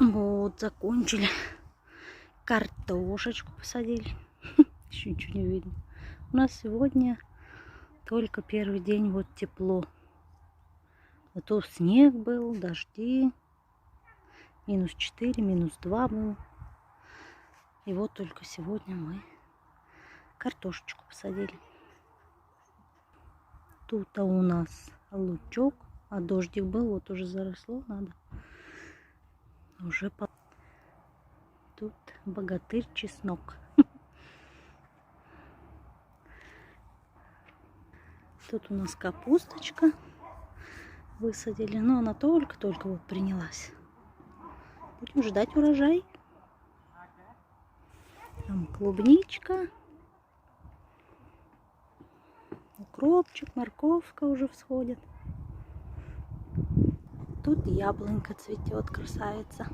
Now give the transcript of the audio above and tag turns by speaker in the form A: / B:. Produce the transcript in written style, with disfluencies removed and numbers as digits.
A: Вот, закончили. Картошечку посадили. Еще ничего не видно. У нас сегодня только первый день, вот тепло. А то снег был, дожди. -4, -2 было. И вот только сегодня мы картошечку посадили. Тут у нас лучок, а дождик был, вот уже заросло, надо уже по... Тут богатырь чеснок. Тут у нас капусточка высадили, но она только-только вот принялась. Будем ждать урожай. Там клубничка, укропчик, морковка уже всходит. Тут яблонька цветет, красавица.